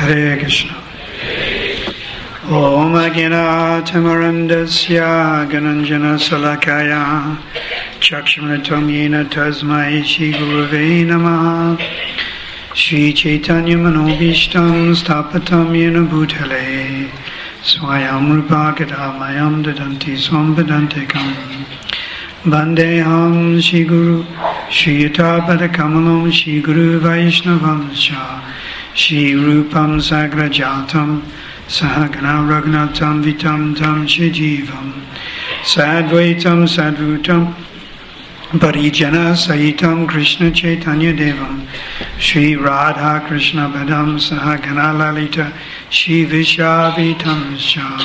Hare Krishna. Om Agena Tamarandasya Gananjana Salakaya Chakshmanatam Yena Tasmai Shri Gurave Namaha Shri Chaitanya Manobishtam Stapatam Yena Bhutale Swayam Rupa Gadamayam Dadanti Swam Vedantikam Vandeham Shri Guru Shri Yatapada Kamalam Shri Guru Vaishnavam Sha Shri Rupam Sagrajatam Sahagana Raghunatam Vitam Tam Shijivam Sadvaitam Sadvutam Parijana Sahitam Krishna Chaitanya Devam Shri Radha Krishna Padam Sahagana Lalita Shri Vishavitam Sha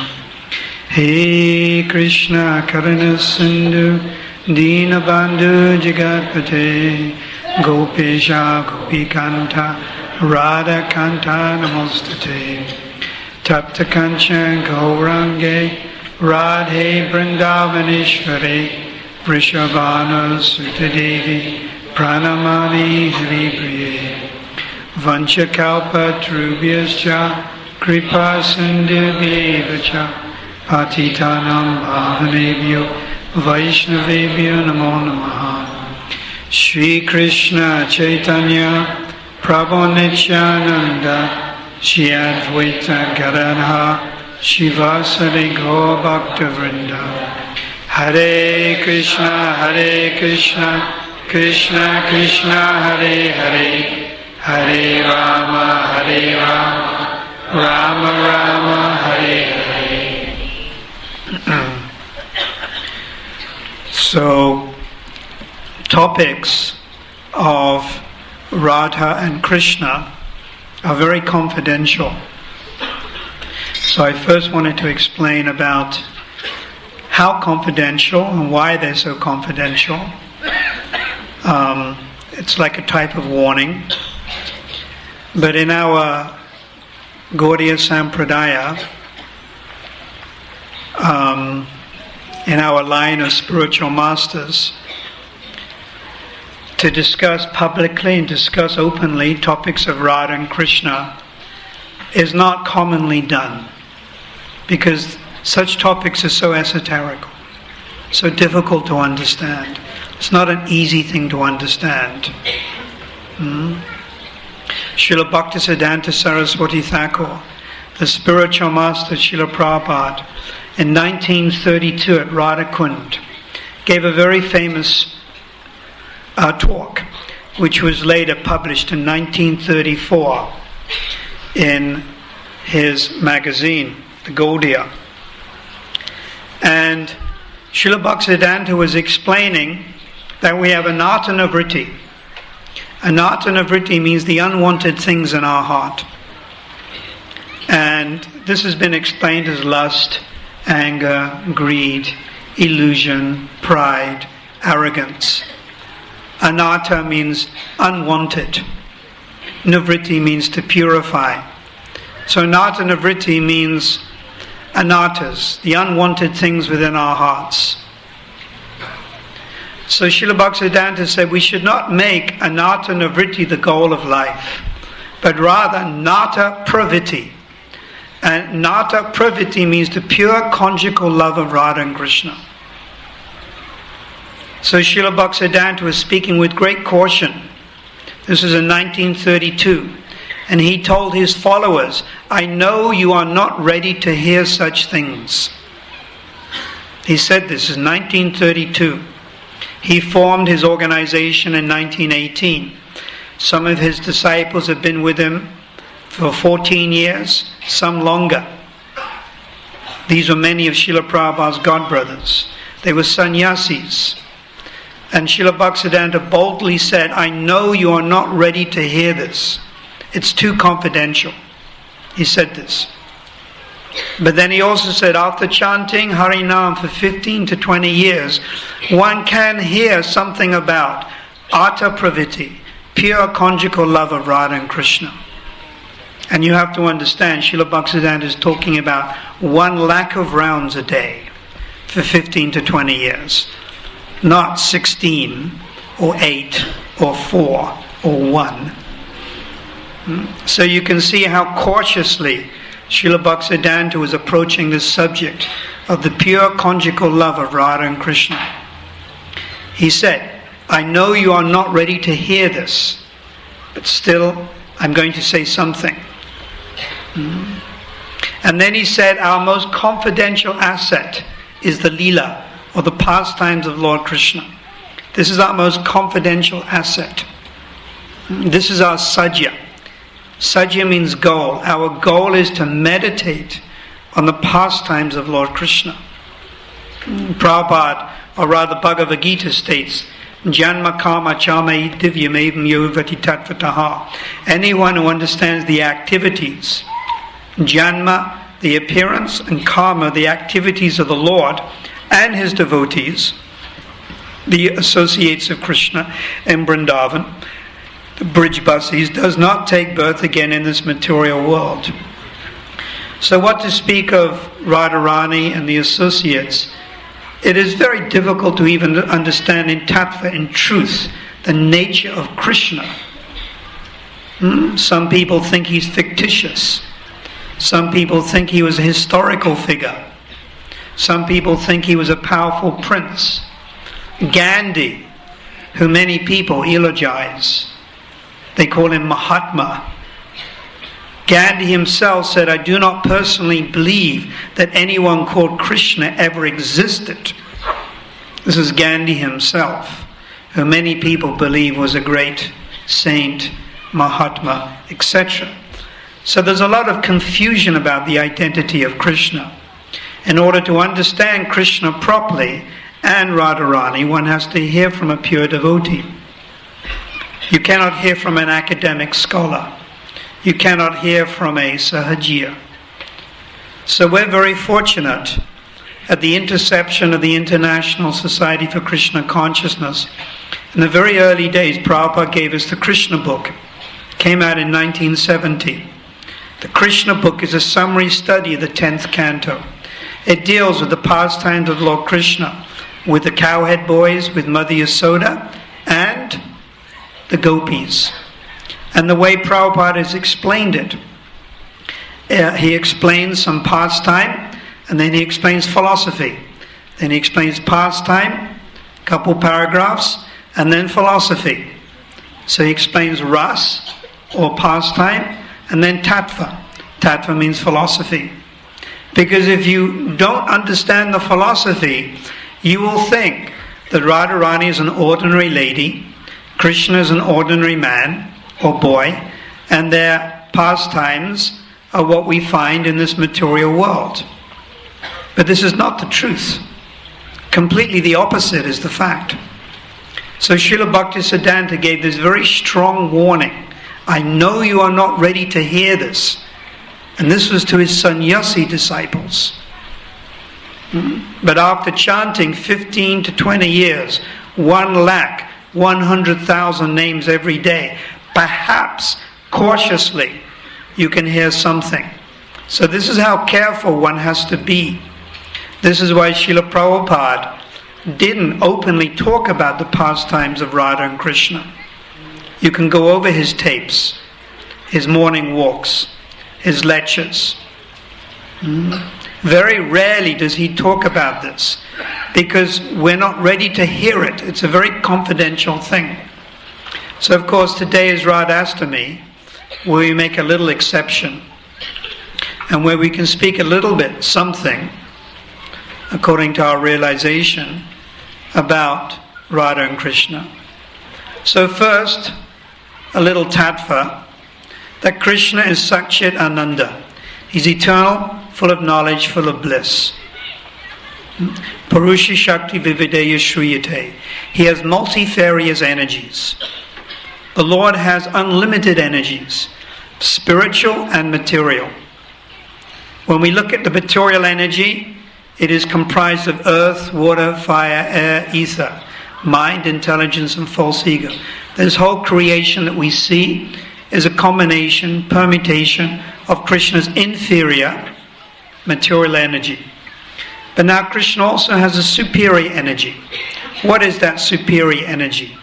He Krishna Karana Sindhu Dinabandhu Jagatpate Gopesha Gopikanta Radha Kanta Namostate Tapta Kanchan Gaurange Radhe Vrindavaneshwari Vrishabhana Sutadevi Pranamani Haripriye Vanchakalpa Trubhyascha Kripa Sindhubhyevacha Patitanam Bhavanebhyo Vaishnavebhyo Namo Namaha Shri Krishna Chaitanya Prabhu Nityananda Shri Advaita Gadadhar Shivasari Gaur Bhakta Vrinda Hare Krishna Krishna Krishna Hare Hare Hare Rama Rama Rama Hare Hare. So, topics of Radha and Krishna are very confidential. So I first wanted to explain about how confidential and why they're so confidential. It's like a type of warning. But in our Gaudiya Sampradaya, in our line of spiritual masters, to discuss publicly and discuss openly topics of Radha and Krishna is not commonly done, because such topics are so esoterical, so difficult to understand. It's not an easy thing to understand. Srila Bhaktisiddhanta Saraswati Thakur, the spiritual master Srila Prabhupada, in 1932 at Radhakund, gave a very famous talk, which was later published in 1934 in his magazine, the Gaudiya. And Srila Bhaktisiddhanta was explaining that we have anartana vritti. Anartana vritti means the unwanted things in our heart. And this has been explained as lust, anger, greed, illusion, pride, arrogance. Anatta means unwanted. Nivritti means to purify. So anatta nivritti means anattas, the unwanted things within our hearts. So Srila Bhaktisiddhanta said we should not make anatta nivritti the goal of life, but rather nata pravritti. And nata pravritti means the pure conjugal love of Radha and Krishna. So Srila Bhaktisiddhanta was speaking with great caution. This was in 1932. And he told his followers, I know you are not ready to hear such things. He said this in 1932. He formed his organization in 1918. Some of his disciples have been with him for 14 years, some longer. These were many of Srila Prabhupada's godbrothers. They were sannyasis. And Srila Bhaktisiddhanta boldly said, I know you are not ready to hear this. It's too confidential. He said this. But then he also said, after chanting Harinam for 15 to 20 years, one can hear something about Atta Pravritti, pure conjugal love of Radha and Krishna. And you have to understand, Srila Bhaktisiddhanta is talking about 100,000 of rounds a day for 15 to 20 years. Not 16 or 8 or 4 or 1. So you can see how cautiously Srila Bhaktisiddhanta was approaching this subject of the pure conjugal love of Radha and Krishna. He said, I know you are not ready to hear this, but still I'm going to say something. And then he said, our most confidential asset is the Leela, or the pastimes of Lord Krishna. This is our most confidential asset. This is our sadhya. Sadhya means goal. Our goal is to meditate on the pastimes of Lord Krishna. Prabhupada, or rather Bhagavad Gita states, Janma karma chamai divyam evam yovati tattvataha. Anyone who understands the activities, Janma, the appearance, and karma, the activities of the Lord and his devotees, the associates of Krishna in Vrindavan, the Brijbasis, does not take birth again in this material world. So what to speak of Radharani and the associates? It is very difficult to even understand in tattva, in truth, the nature of Krishna. Some people think he's fictitious. Some people think he was a historical figure. Some people think he was a powerful prince. Gandhi, who many people eulogize, they call him Mahatma. Gandhi himself said, I do not personally believe that anyone called Krishna ever existed. This is Gandhi himself, who many people believe was a great saint, Mahatma, etc. So there's a lot of confusion about the identity of Krishna. In order to understand Krishna properly and Radharani, one has to hear from a pure devotee. You cannot hear from an academic scholar. You cannot hear from a sahajiya. So we're very fortunate at the interception of the International Society for Krishna Consciousness. In the very early days, Prabhupada gave us the Krishna book. It came out in 1970. The Krishna book is a summary study of the 10th canto. It deals with the pastimes of Lord Krishna, with the cowhead boys, with Mother Yasoda, and the gopis. And the way Prabhupada has explained it, he explains some pastime, and then he explains philosophy. Then he explains pastime, a couple paragraphs, and then philosophy. So he explains ras, or pastime, and then tattva. Tattva means philosophy. Because if you don't understand the philosophy, you will think that Radharani is an ordinary lady, Krishna is an ordinary man or boy, and their pastimes are what we find in this material world. But this is not the truth. Completely the opposite is the fact. So Srila Bhaktisiddhanta gave this very strong warning. I know you are not ready to hear this. And this was to his sannyasi disciples. But after chanting 15 to 20 years, 1,100,000 names every day, perhaps cautiously you can hear something. So this is how careful one has to be. This is why Srila Prabhupada didn't openly talk about the pastimes of Radha and Krishna. You can go over his tapes, his morning walks, his lectures. Very rarely does he talk about this, because we're not ready to hear it. It's a very confidential thing. So of course today is Radhastami, where we make a little exception, and where we can speak a little bit, something, according to our realization, about Radha and Krishna. So first, a little tattva, that Krishna is Sakshit Ananda. He's eternal, full of knowledge, full of bliss. Purusha Shakti Vivideya Shriyate. He has multifarious energies. The Lord has unlimited energies, spiritual and material. When we look at the material energy, it is comprised of earth, water, fire, air, ether, mind, intelligence, and false ego. This whole creation that we see is a combination, permutation of Krishna's inferior material energy. But now Krishna also has a superior energy. What is that superior energy?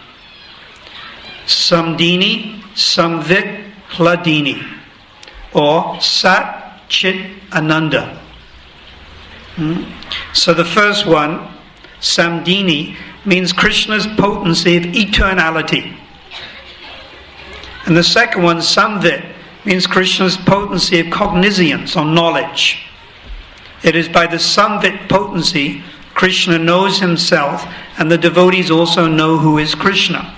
Samdini, Samvit, Hladini, or Sat Chit Ananda. So the first one, Samdini, means Krishna's potency of eternality. And the second one, Samvit, means Krishna's potency of cognizance or knowledge. It is by the Samvit potency Krishna knows himself, and the devotees also know who is Krishna.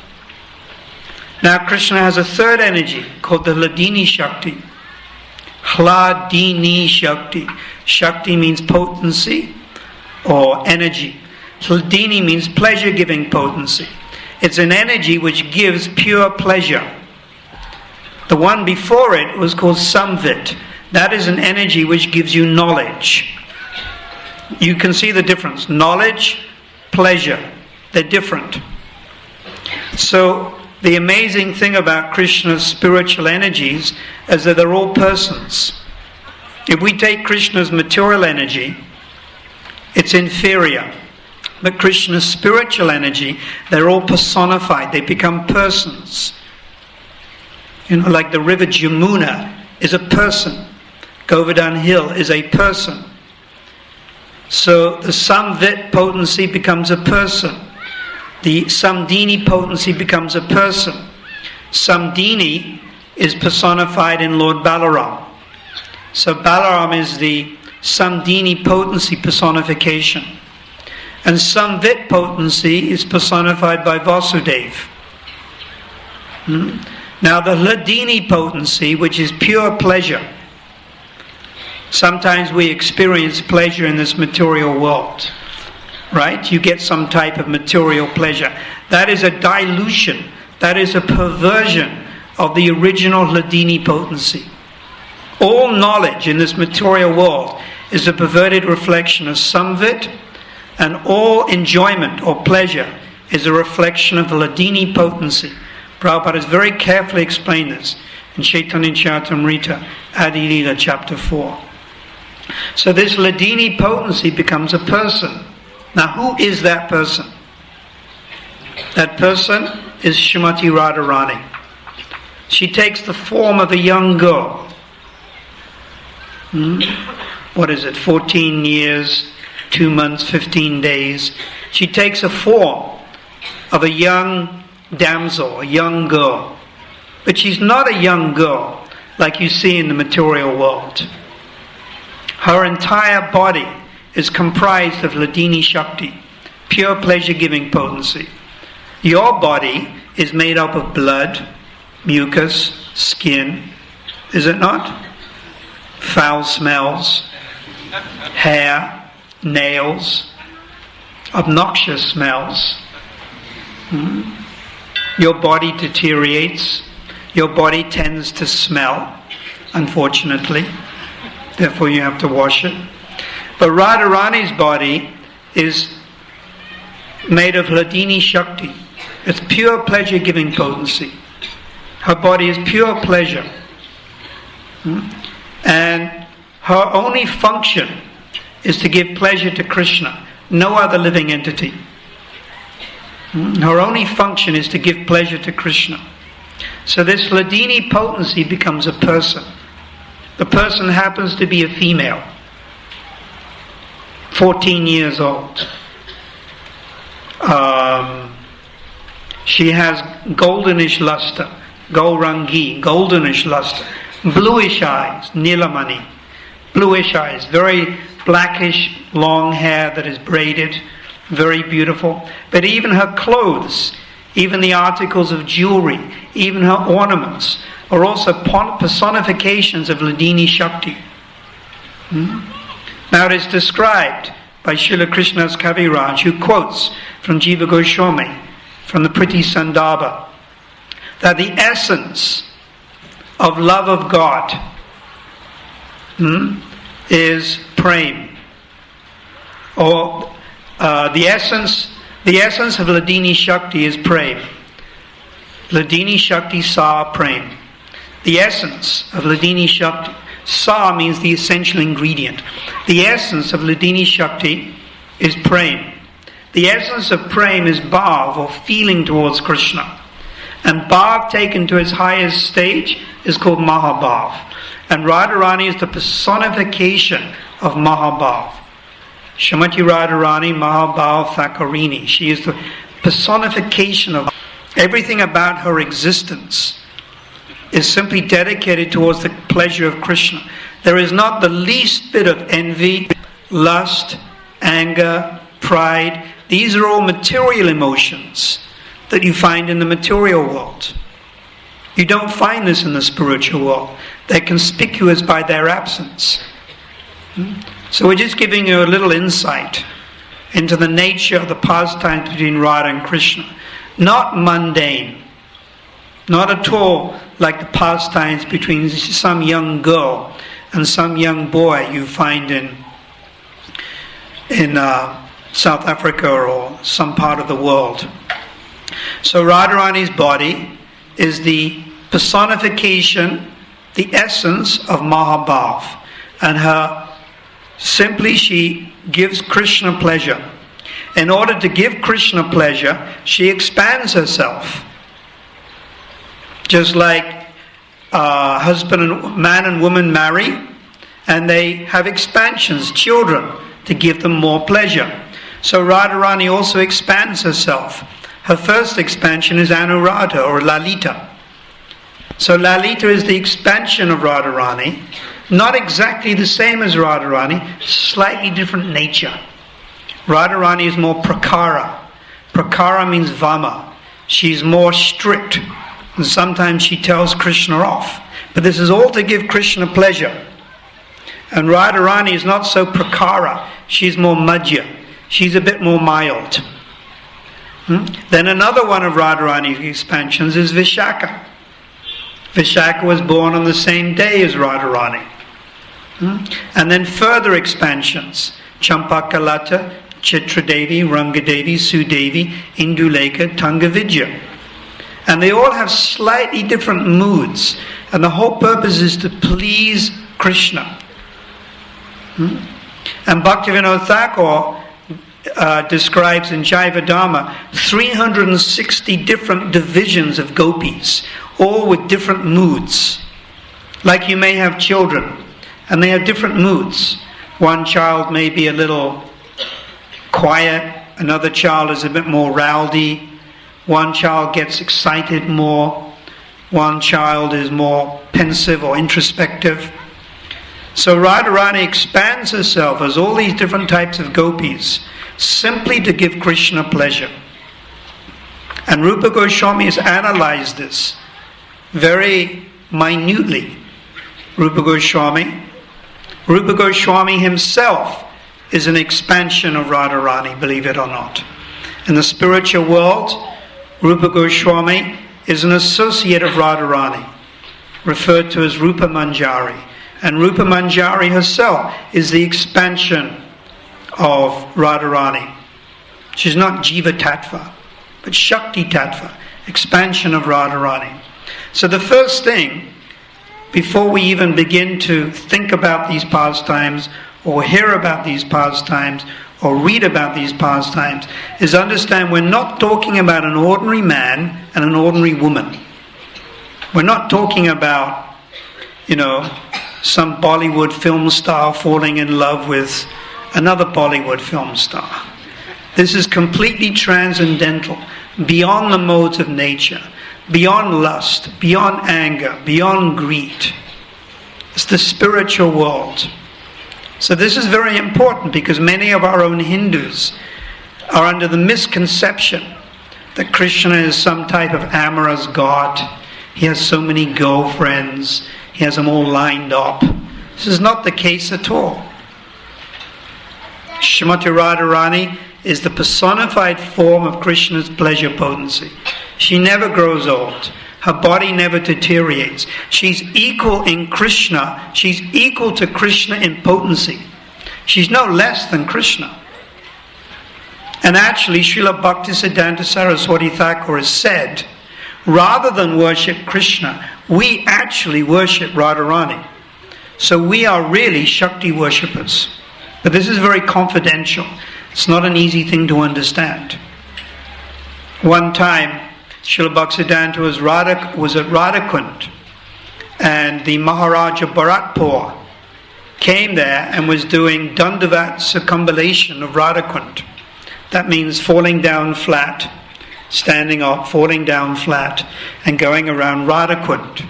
Now Krishna has a third energy called the Hladini Shakti. Hladini Shakti. Shakti means potency or energy. Hladini means pleasure-giving potency. It's an energy which gives pure pleasure. The one before it was called Samvit. That is an energy which gives you knowledge. You can see the difference. Knowledge, pleasure. They're different. So the amazing thing about Krishna's spiritual energies is that they're all persons. If we take Krishna's material energy, it's inferior. But Krishna's spiritual energy, they're all personified. They become persons. Like the river Jamuna is a person. Govardhan Hill is a person. So the Samvit potency becomes a person. The Samdini potency becomes a person. Samdini is personified in Lord Balaram. So Balaram is the Samdini potency personification. And Samvit potency is personified by Vasudeva. Now the Hladini potency, which is pure pleasure. Sometimes we experience pleasure in this material world. Right? You get some type of material pleasure. That is a dilution. That is a perversion of the original Hladini potency. All knowledge in this material world is a perverted reflection of Samvit, and all enjoyment or pleasure is a reflection of Hladini potency. Prabhupada has very carefully explained this in Chaitanya Charitamrita, Adi Lila, chapter 4. So this Hladini potency becomes a person. Now who is that person? That person is Srimati Radharani. She takes the form of a young girl. What is it? 14 years, 2 months, 15 days. She takes a form of a young damsel, a young girl. But she's not a young girl like you see in the material world. Her entire body is comprised of Hladini Shakti, pure pleasure-giving potency. Your body is made up of blood, mucus, skin, is it not? Foul smells, hair, nails, obnoxious smells. Your body deteriorates. Your body tends to smell, unfortunately. Therefore you have to wash it. But Radharani's body is made of Hladini Shakti. It's pure pleasure-giving potency. Her body is pure pleasure. And her only function is to give pleasure to Krishna, no other living entity. Her only function is to give pleasure to Krishna. So this Hladini potency becomes a person. The person happens to be a female, 14 years old. She has goldenish luster, Gaurangi, goldenish luster, bluish eyes, Nilamani, bluish eyes, very blackish long hair that is braided, very beautiful. But even her clothes, even the articles of jewelry, even her ornaments are also personifications of Hladini Shakti. Now it is described by Srila Krishnadas Kaviraj, who quotes from Jiva Goswami, from the Priti Sandarbha, that the essence of love of God is prem. Or the essence of Hladini Shakti is prem. Hladini Shakti Sa Prem. The essence of Hladini Shakti. Sa means the essential ingredient. The essence of Hladini Shakti is prem. The essence of prem is bhav, or feeling towards Krishna. And Bhav taken to its highest stage is called Mahabhav. And Radharani is the personification of Mahabhav. Srimati Radharani Mahabhav Thakurini. She is the personification of everything about her existence is simply dedicated towards the pleasure of Krishna. There is not the least bit of envy, lust, anger, pride. These are all material emotions that you find in the material world. You don't find this in the spiritual world. They're conspicuous by their absence. So we're just giving you a little insight into the nature of the pastimes between Radha and Krishna. Not mundane. Not at all like the pastimes between some young girl and some young boy you find in South Africa or some part of the world. So Radharani's body is the personification, the essence of Mahabhav. And she gives Krishna pleasure. In order to give Krishna pleasure, she expands herself. Just like man and woman marry, and they have expansions, children, to give them more pleasure. So Radharani also expands herself. Her first expansion is Anuradha or Lalita. So Lalita is the expansion of Radharani, not exactly the same as Radharani, slightly different nature. Radharani is more prakara. Prakara means vama. She's more strict. And sometimes she tells Krishna off. But this is all to give Krishna pleasure. And Radharani is not so prakara. She's more madhya. She's a bit more mild. Then another one of Radharani's expansions is Vishaka. Vishaka was born on the same day as Radharani. And then further expansions. Champakalata, Chitradevi, Rangadevi, Sudevi, Indulekha, Tangavidya. And they all have slightly different moods. And the whole purpose is to please Krishna. And Bhaktivinoda Thakur describes in Jaivadharma 360 different divisions of gopis, all with different moods. Like you may have children, and they have different moods. One child may be a little quiet, another child is a bit more rowdy, one child gets excited more, one child is more pensive or introspective. So Radharani expands herself as all these different types of gopis, simply to give Krishna pleasure. And Rupa Goswami has analyzed this very minutely. Rupa Goswami himself is an expansion of Radharani, believe it or not. In the spiritual world, Rupa Goswami is an associate of Radharani, referred to as Rupa Manjari. And Rupa Manjari herself is the expansion of Radharani. She's not Jiva Tattva, but Shakti Tattva, expansion of Radharani. So the first thing, before we even begin to think about these pastimes, or hear about these pastimes, or read about these pastimes, is understand we're not talking about an ordinary man and an ordinary woman. We're not talking about, some Bollywood film star falling in love with another Bollywood film star. This is completely transcendental, beyond the modes of nature, beyond lust, beyond anger, beyond greed. It's the spiritual world. So this is very important because many of our own Hindus are under the misconception that Krishna is some type of amorous god. He has so many girlfriends. He has them all lined up. This is not the case at all. Srimati Radharani is the personified form of Krishna's pleasure potency. She never grows old. Her body never deteriorates. She's equal in Krishna. She's equal to Krishna in potency. She's no less than Krishna. And actually, Srila Bhaktisiddhanta Saraswati Thakur has said, rather than worship Krishna, we actually worship Radharani. So we are really Shakti worshippers. But this is very confidential. It's not an easy thing to understand. One time, Srila Bhaktisiddhanta was at Radhakund, and the Maharaja Bharatpur came there and was doing Dandavat circumambulation of Radhakund. That means falling down flat, standing up, falling down flat, and going around Radhakund.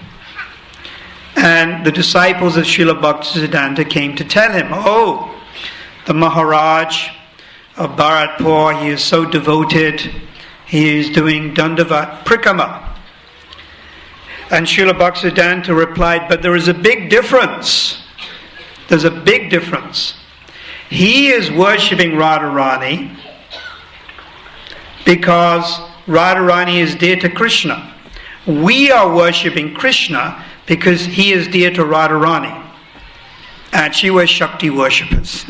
And the disciples of Srila Bhaktisiddhanta came to tell him, oh, the Maharaj of Bharatpur, he is so devoted, he is doing Dandavat Prikrama. And Srila Bhaktisiddhanta replied, but there is a big difference. There's a big difference. He is worshipping Radharani because Radharani is dear to Krishna. We are worshipping Krishna because he is dear to Radharani. Actually, we're Shakti worshippers.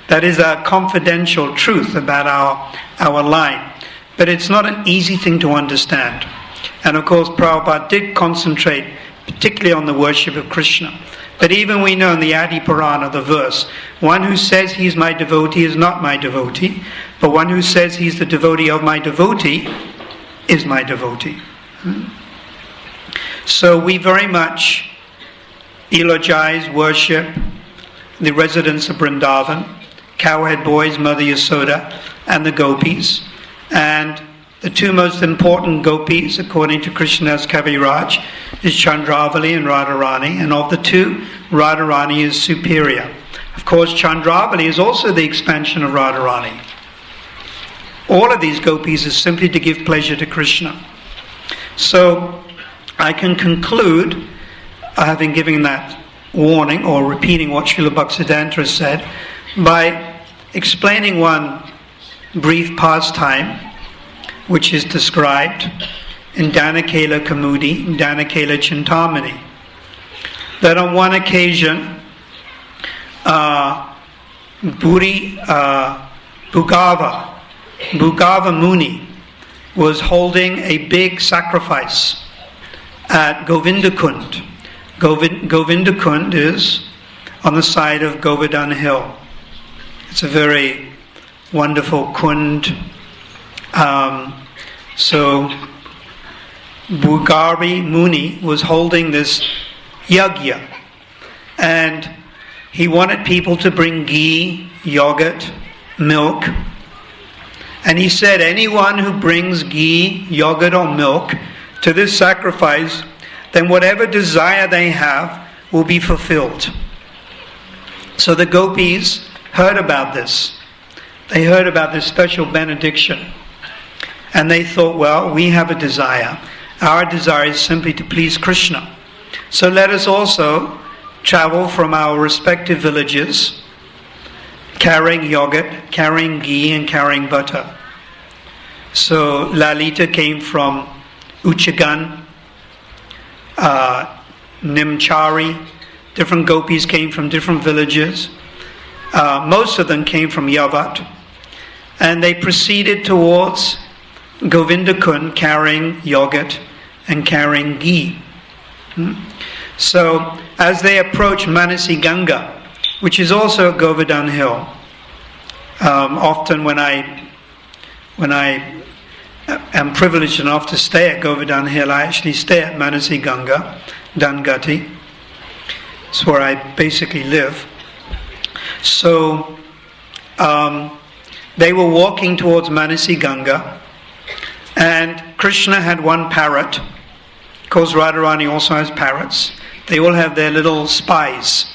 That is a confidential truth about our line. But it's not an easy thing to understand. And of course, Prabhupada did concentrate particularly on the worship of Krishna. But even we know in the Adi Purana, the verse, one who says he's my devotee is not my devotee, but one who says he's the devotee of my devotee is my devotee. So we very much eulogize, worship the residents of Vrindavan, cowhead boys, Mother Yasoda, and the gopis. And the two most important gopis, according to Krishnadas Kaviraj, is Chandravali and Radharani. And of the two, Radharani is superior. Of course, Chandravali is also the expansion of Radharani. All of these gopis is simply to give pleasure to Krishna. So, I can conclude, having given that warning, or repeating what Srila Bhaktisiddhanta said, by explaining one brief pastime, which is described in Danakela Kamudi, Danakela Chintamani. That on one occasion, Bhugava Muni was holding a big sacrifice at Govindakund. Govindakund is on the side of Govardhan Hill. It's a very wonderful kund. So Bhugava Muni was holding this yagya, and he wanted people to bring ghee, yogurt, milk. And he said, anyone who brings ghee, yogurt or milk to this sacrifice, then whatever desire they have will be fulfilled. So the gopis heard about this. They heard about this special benediction. And they thought, well, we have a desire. Our desire is simply to please Krishna. So let us also travel from our respective villages, carrying yogurt, carrying ghee, and carrying butter. So Lalita came from Uchagan, Nimchari. Different gopis came from different villages. Most of them came from Yavat. And they proceeded towards Govindakund carrying yogurt and carrying ghee. So as they approached Manasi Ganga, which is also Govardhan Hill, often when I am privileged enough to stay at Govardhan Hill, I actually stay at Manasi Ganga, Dangati. It's where I basically live. So they were walking towards Manasi Ganga, and Krishna had one parrot. Of course, Radharani also has parrots. They all have their little spies.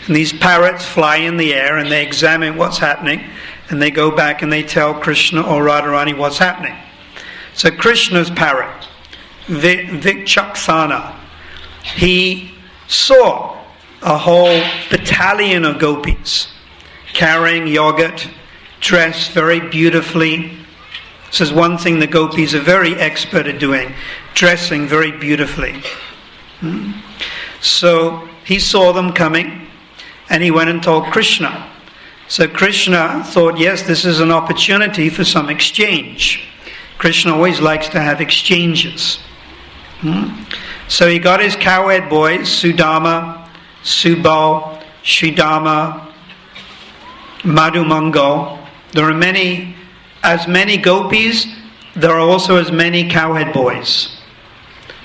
And these parrots fly in the air and they examine what's happening, and they go back and they tell Krishna or Radharani what's happening. So Krishna's parrot, Vikchaksana, he saw a whole battalion of gopis carrying yogurt, dressed very beautifully. This is one thing the gopis are very expert at doing, dressing very beautifully. So he saw them coming, and he went and told Krishna. So Krishna thought, yes, this is an opportunity for some exchange. Krishna always likes to have exchanges. So he got his cowherd boys, Sudama, Subal, Sridama, Madhumangal. There are many gopis there are also as many cowhead boys.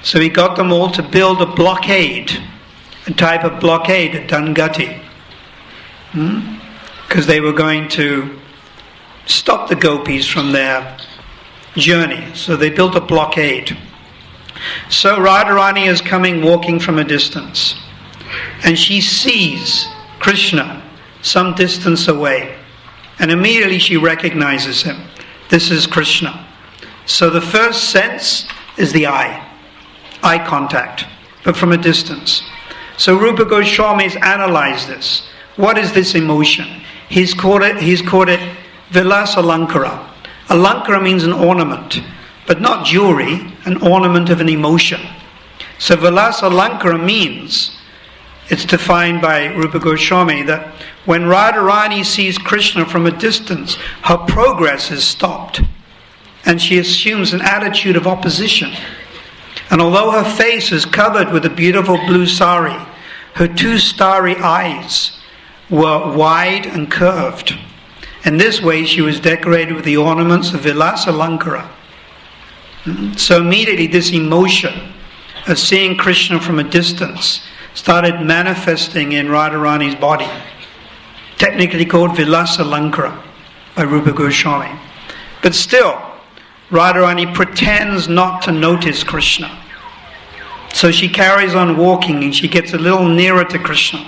So he got them all to build a blockade, a type of blockade at Dungati. Because they were going to stop the gopis from their journey. So they built a blockade. So Radharani is coming walking from a distance. And she sees Krishna some distance away. And immediately she recognizes him. This is Krishna. So the first sense is the eye contact, but from a distance. So Rupa Goswami's analyzed this. What is this emotion? He's called it Vilas Alankara. Alankara means an ornament, but not jewelry, an ornament of an emotion. So Vilas Alankara means, it's defined by Rupa Goswami, that when Radharani sees Krishna from a distance, her progress is stopped. And she assumes an attitude of opposition. And although her face is covered with a beautiful blue sari, her two starry eyes were wide and curved. In this way she was decorated with the ornaments of Vilas Alankara. So immediately this emotion of seeing Krishna from a distance started manifesting in Radharani's body. Technically called Vilas Alankara by Rupa Goswami. But still, Radharani pretends not to notice Krishna. So she carries on walking and she gets a little nearer to Krishna.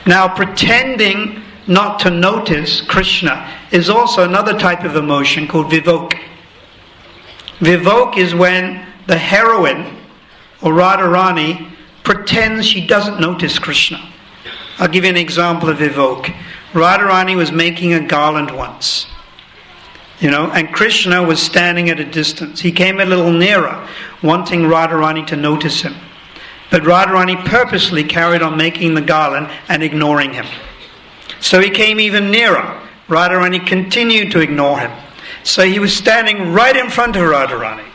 Now pretending not to notice Krishna is also another type of emotion called vivok. Vivok is when the heroine or Radharani pretends she doesn't notice Krishna. I'll give you an example of vivok. Radharani was making a garland once. And Krishna was standing at a distance. He came a little nearer, wanting Radharani to notice him. But Radharani purposely carried on making the garland and ignoring him. So he came even nearer. Radharani continued to ignore him. So he was standing right in front of Radharani.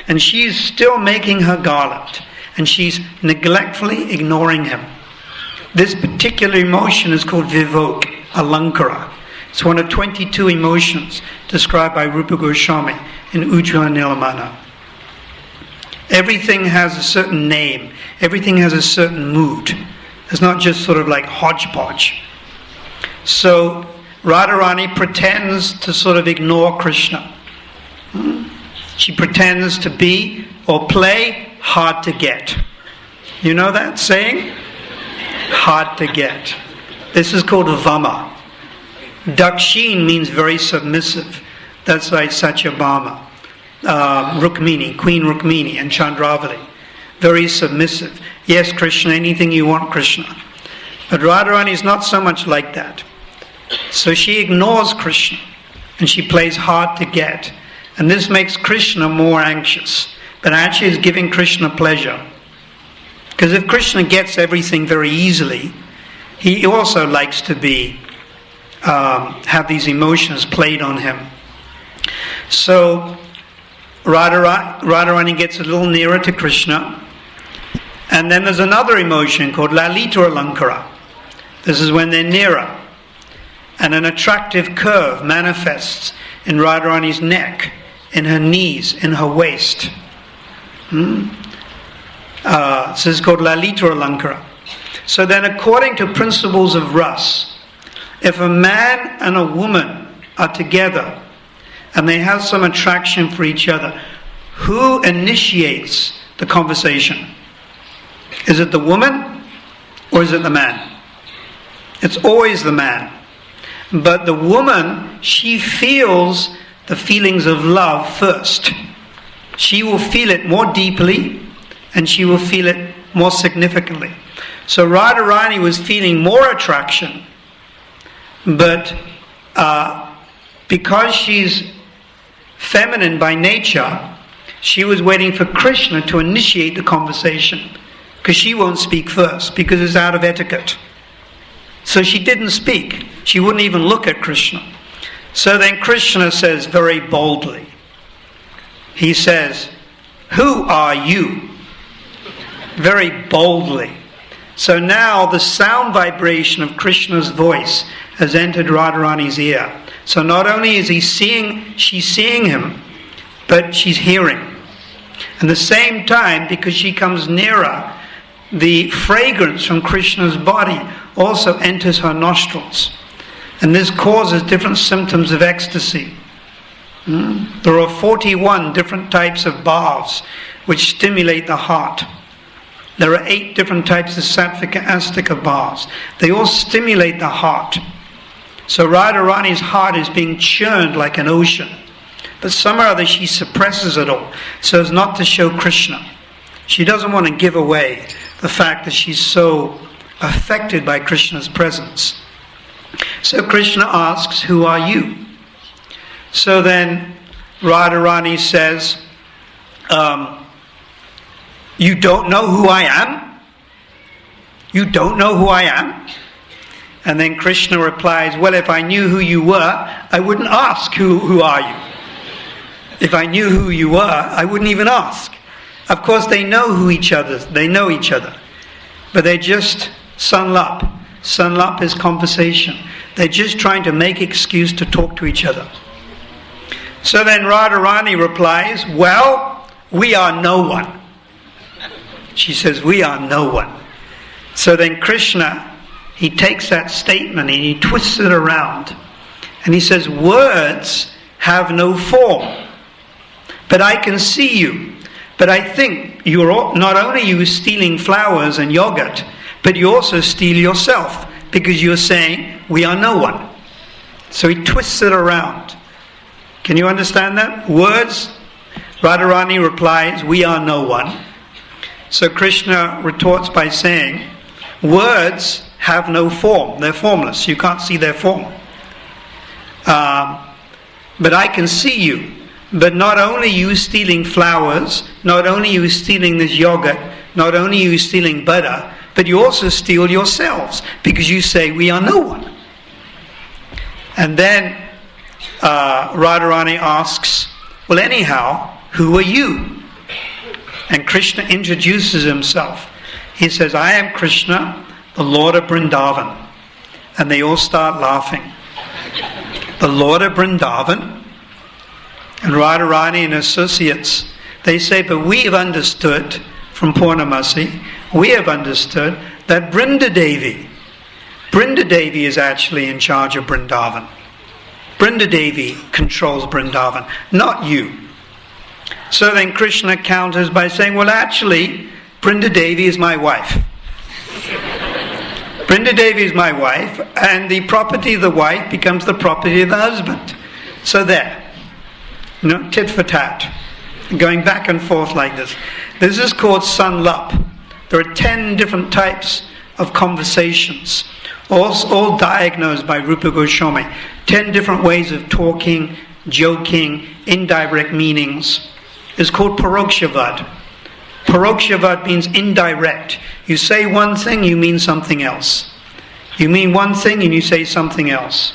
And she's still making her garland. And she's neglectfully ignoring him. This particular emotion is called vivok, alankara. It's one of 22 emotions described by Rupa Goswami in Ujjvala Nilamana. Everything has a certain name. Everything has a certain mood. It's not just sort of like hodgepodge. So Radharani pretends to sort of ignore Krishna. She pretends to be or play hard to get. You know that saying? Hard to get. This is called vama. Dakshin means very submissive. That's like Satyabhama, Rukmini, Queen Rukmini, and Chandravali. Very submissive. Yes, Krishna, anything you want, Krishna. But Radharani is not so much like that. So she ignores Krishna, and she plays hard to get. And this makes Krishna more anxious, but actually is giving Krishna pleasure. Because if Krishna gets everything very easily, he also likes to be have these emotions played on him. So Radharani gets a little nearer to Krishna. And then there's another emotion called Lalita Alankara. This is when they're nearer. And an attractive curve manifests in Radharani's neck, in her knees, in her waist. So this is called Lalita Alankara. So then according to principles of Ras, if a man and a woman are together and they have some attraction for each other, who initiates the conversation? Is it the woman or is it the man? It's always the man. But the woman, she feels the feelings of love first. She will feel it more deeply and she will feel it more significantly. So Radharani was feeling more attraction, but because she's feminine by nature, she was waiting for Krishna to initiate the conversation, because she won't speak first, because it's out of etiquette. So she didn't speak. She wouldn't even look at Krishna. So then Krishna says very boldly, he says, "Who are you?" Very boldly. So now the sound vibration of Krishna's voice has entered Radharani's ear. So not only is she's seeing him, but she's hearing. At the same time, because she comes nearer, the fragrance from Krishna's body also enters her nostrils. And this causes different symptoms of ecstasy. There are 41 different types of bhavs which stimulate the heart. There are 8 different types of sattvika astika bhavs. They all stimulate the heart. So Radharani's heart is being churned like an ocean. But somehow or other she suppresses it all so as not to show Krishna. She doesn't want to give away the fact that she's so affected by Krishna's presence. So Krishna asks, "Who are you?" So then Radharani says, "You don't know who I am? You don't know who I am?" And then Krishna replies, "Well, if I knew who you were, I wouldn't ask, who are you? If I knew who you were, I wouldn't even ask." Of course, they know each other. But they're just sanlap. Sanlap is conversation. They're just trying to make excuse to talk to each other. So then Radharani replies, "Well, we are no one." She says, "We are no one." So then Krishna, he takes that statement and he twists it around. And he says, "Words have no form, but I can see you. But I think not only you stealing flowers and yogurt, but you also steal yourself, because you're saying, we are no one." So he twists it around. Can you understand that? Words, Radharani replies, "We are no one." So Krishna retorts by saying, words have no form. They're formless. You can't see their form. But I can see you. But not only you stealing flowers, not only you stealing this yogurt, not only you stealing butter, but you also steal yourselves, because you say we are no one. And then Radharani asks, "Well, anyhow, who are you?" And Krishna introduces himself. He says, "I am Krishna, the Lord of Vrindavan." And they all start laughing. The Lord of Vrindavan? And Radharani and associates, they say, "But we have understood from Purnamasi, we have understood that Brindadevi is actually in charge of Vrindavan. Brindadevi controls Vrindavan, not you." So then Krishna counters by saying, "Well, actually, Brindadevi is my wife. Brindadevi is my wife, and the property of the wife becomes the property of the husband." So there. Tit for tat. Going back and forth like this. This is called sanlap. There are 10 different types of conversations, all diagnosed by Rupa Goswami. 10 different ways of talking, joking, indirect meanings. It's called parokshavad. Parokshavad means indirect. You say one thing, you mean something else. You mean one thing and you say something else.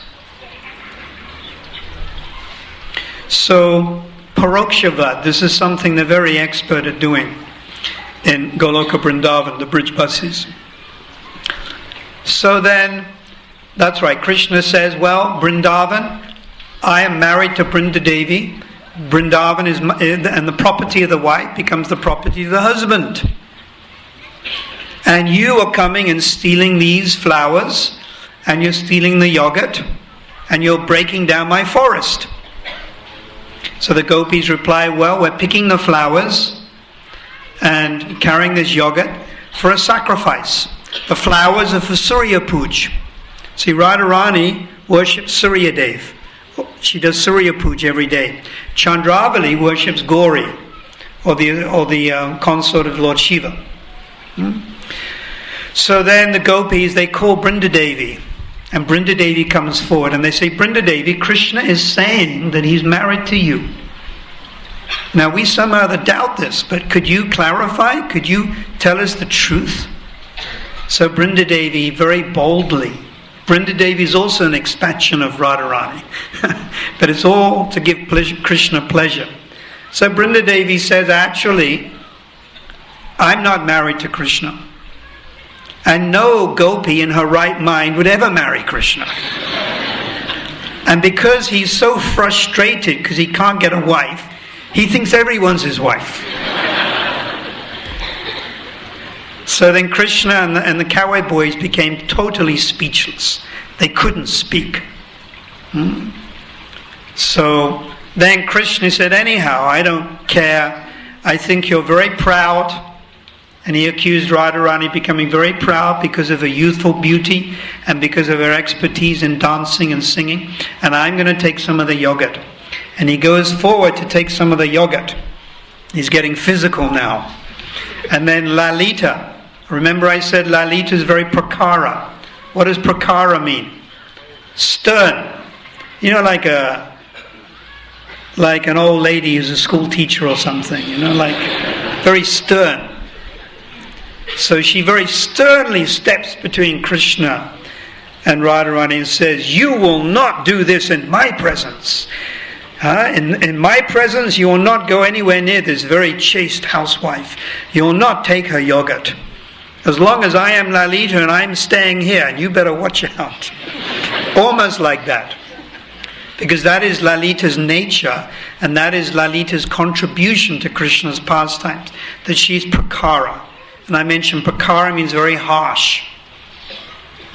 So, parokshavad, this is something they're very expert at doing in Goloka Vrindavan, the bridge buses. So then, that's right, Krishna says, "Well, Vrindavan, I am married to Brindadevi. Vrindavan is and the property of the wife becomes the property of the husband. And you are coming and stealing these flowers, and you're stealing the yogurt, and you're breaking down my forest." So the gopis reply, "Well, we're picking the flowers and carrying this yogurt for a sacrifice. The flowers are for Surya Puja." See, Radharani worships Surya Dev. She does Surya Puja every day. Chandravali worships Gauri, or the consort of Lord Shiva. So then the gopis, they call Brindadevi. And Brindadevi comes forward and they say, "Brindadevi, Krishna is saying that he's married to you. Now we somehow doubt this, but could you clarify? Could you tell us the truth?" So Brindadevi very boldly, Brindadevi is also an expansion of Radharani, but it's all to give Krishna pleasure. So Brindadevi says, "Actually, I'm not married to Krishna. And no gopi in her right mind would ever marry Krishna. And because he's so frustrated because he can't get a wife, he thinks everyone's his wife. So then Krishna and the cowboy boys became totally speechless. They couldn't speak. So then Krishna said, anyhow, I don't care. I think you're very proud. And he accused Radharani becoming very proud because of her youthful beauty and because of her expertise in dancing and singing. And I'm going to take some of the yogurt. And he goes forward to take some of the yogurt. He's getting physical now. And then Lalita. Remember I said Lalita is very prakara. What does prakara mean? Stern. You know, like an old lady who's a school teacher or something. You know, like very stern. So she very sternly steps between Krishna and Radharani and says, you will not do this in my presence. In my presence, you will not go anywhere near this very chaste housewife. You will not take her yogurt. As long as I am Lalita and I'm staying here, and you better watch out. Almost like that. Because that is Lalita's nature, and that is Lalita's contribution to Krishna's pastimes, that she's prakara. And I mentioned prakara means very harsh.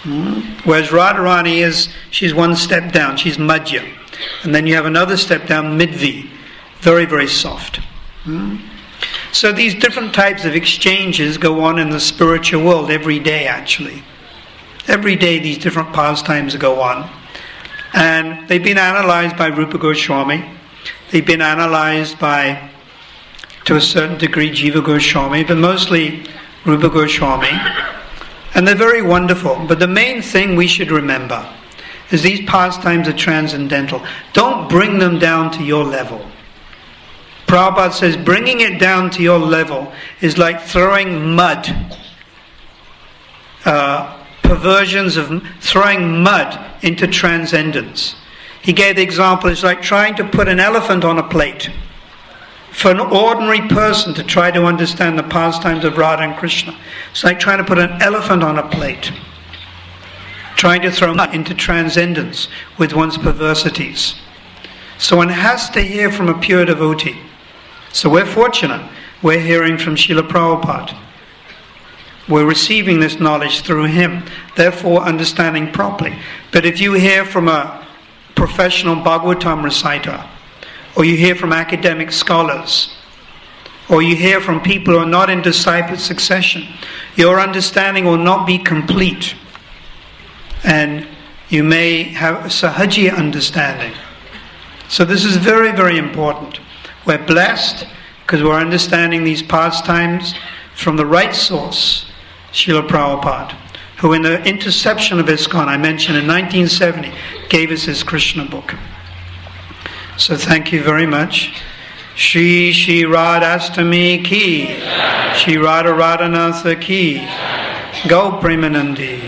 Whereas Radharani she's one step down, she's madhya. And then you have another step down, midvi, very, very soft. So these different types of exchanges go on in the spiritual world every day, actually. Every day these different pastimes go on. And they've been analyzed by Rupa Goswami. They've been analyzed by, to a certain degree, Jiva Goswami, but mostly Rupa Goswami. And they're very wonderful. But the main thing we should remember is these pastimes are transcendental. Don't bring them down to your level. Prabhupada says bringing it down to your level is like throwing mud. Perversions of throwing mud into transcendence. He gave the example, it's like trying to put an elephant on a plate. For an ordinary person to try to understand the pastimes of Radha and Krishna, it's like trying to put an elephant on a plate. Trying to throw mud into transcendence with one's perversities. So one has to hear from a pure devotee. So we're fortunate. We're hearing from Srila Prabhupada. We're receiving this knowledge through him, therefore understanding properly. But if you hear from a professional Bhagavatam reciter, or you hear from academic scholars, or you hear from people who are not in disciple succession, your understanding will not be complete. And you may have a sahajiya understanding. So this is very, very important. We're blessed because we're understanding these pastimes from the right source, Srila Prabhupada, who in the interception of ISKCON, I mentioned in 1970, gave us his Krishna book. So thank you very much. Shri Shri Radhastami ki, Shri Radha Radhanatha ki, Go Premanandi.